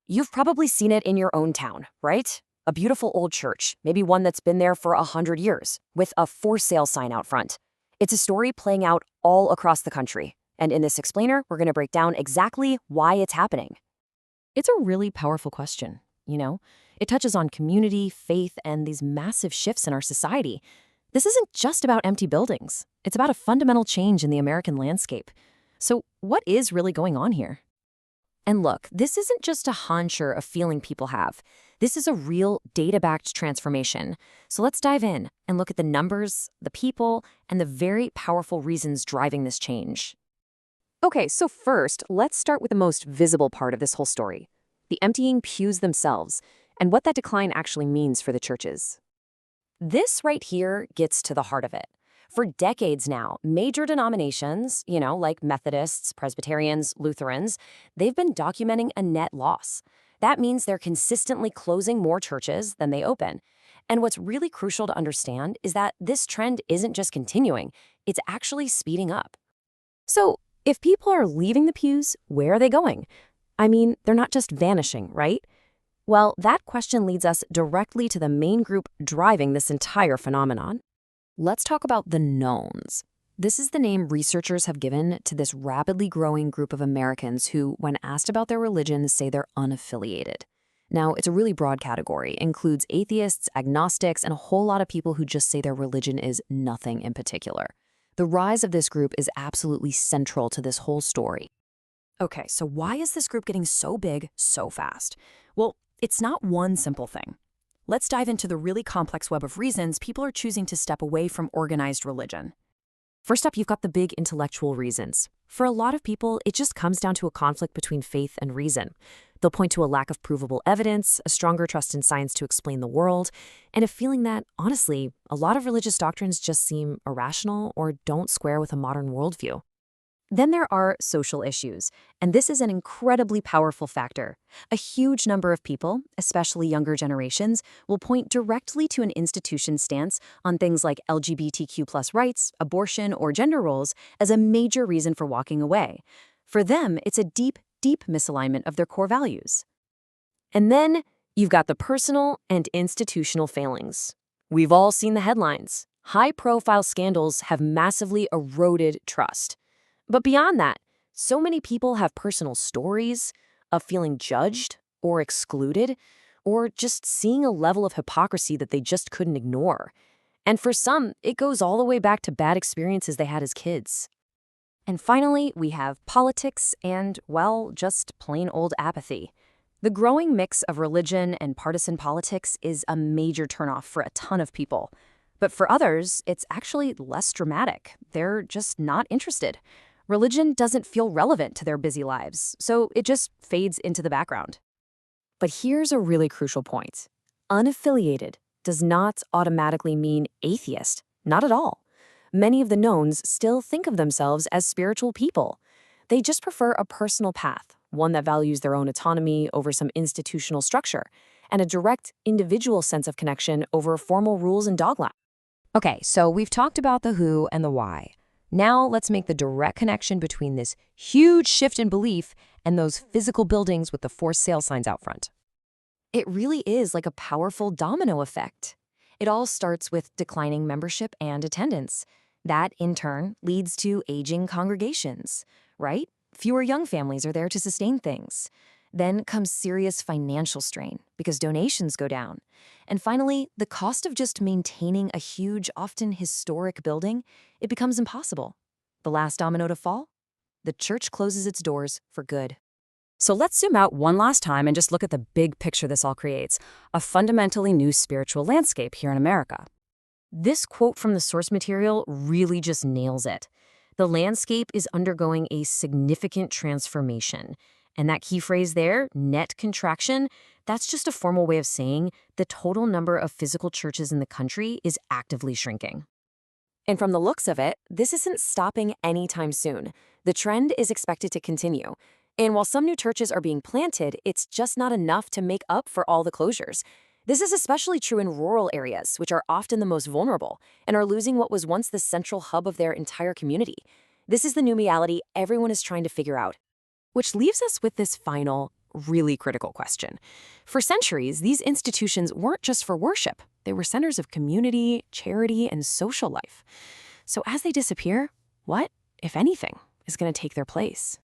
You've probably seen it in your own town, right? A beautiful old church, maybe one that's been there for 100 years, with a for sale sign out front. It's a story playing out all across the country. And in this explainer, we're going to break down exactly why it's happening. It's a really powerful question, you know? It touches on community, faith, and these massive shifts in our society. This isn't just about empty buildings. It's about a fundamental change in the American landscape. So what is really going on here? And look, this isn't just a hunch or a feeling people have. This is a real data-backed transformation. So let's dive in and look at the numbers, the people, and the very powerful reasons driving this change. Okay, so first, let's start with the most visible part of this whole story, the emptying pews themselves, and what that decline actually means for the churches. This right here gets to the heart of it. For decades now, major denominations, like Methodists, Presbyterians, Lutherans, they've been documenting a net loss. That means they're consistently closing more churches than they open. And what's really crucial to understand is that this trend isn't just continuing, it's actually speeding up. So, if people are leaving the pews, where are they going? I mean, they're not just vanishing, right? Well, that question leads us directly to the main group driving this entire phenomenon. Let's talk about the knowns. This is the name researchers have given to this rapidly growing group of Americans who, when asked about their religion, say they're unaffiliated. Now, it's a really broad category. It includes atheists, agnostics, and a whole lot of people who just say their religion is nothing in particular. The rise of this group is absolutely central to this whole story. Okay, so why is this group getting so big so fast? Well, it's not one simple thing. Let's dive into the really complex web of reasons people are choosing to step away from organized religion. First up, you've got the big intellectual reasons. For a lot of people, it just comes down to a conflict between faith and reason. They'll point to a lack of provable evidence, a stronger trust in science to explain the world, and a feeling that, honestly, a lot of religious doctrines just seem irrational or don't square with a modern worldview. Then there are social issues, and this is an incredibly powerful factor. A huge number of people, especially younger generations, will point directly to an institution's stance on things like LGBTQ+ rights, abortion, or gender roles as a major reason for walking away. For them, it's a deep, deep misalignment of their core values. And then you've got the personal and institutional failings. We've all seen the headlines. High-profile scandals have massively eroded trust. But beyond that, so many people have personal stories of feeling judged or excluded, or just seeing a level of hypocrisy that they just couldn't ignore. And for some, it goes all the way back to bad experiences they had as kids. And finally, we have politics and, well, just plain old apathy. The growing mix of religion and partisan politics is a major turnoff for a ton of people. But for others, it's actually less dramatic. They're just not interested. Religion doesn't feel relevant to their busy lives, so it just fades into the background. But here's a really crucial point. Unaffiliated does not automatically mean atheist, not at all. Many of the knowns still think of themselves as spiritual people. They just prefer a personal path, one that values their own autonomy over some institutional structure, and a direct individual sense of connection over formal rules and dogma. Okay, so we've talked about the who and the why. Now let's make the direct connection between this huge shift in belief and those physical buildings with the for sale signs out front. It really is like a powerful domino effect. It all starts with declining membership and attendance. That, in turn, leads to aging congregations, right? Fewer young families are there to sustain things. Then comes serious financial strain because donations go down. And finally, the cost of just maintaining a huge, often historic building, it becomes impossible. The last domino to fall? The church closes its doors for good. So let's zoom out one last time and just look at the big picture this all creates, a fundamentally new spiritual landscape here in America. This quote from the source material really just nails it. The landscape is undergoing a significant transformation. And that key phrase there, net contraction, that's just a formal way of saying the total number of physical churches in the country is actively shrinking. And from the looks of it, this isn't stopping anytime soon. The trend is expected to continue. And while some new churches are being planted, it's just not enough to make up for all the closures. This is especially true in rural areas, which are often the most vulnerable and are losing what was once the central hub of their entire community. This is the new reality everyone is trying to figure out. Which leaves us with this final, really critical question. For centuries, these institutions weren't just for worship. They were centers of community, charity, and social life. So as they disappear, what, if anything, is going to take their place?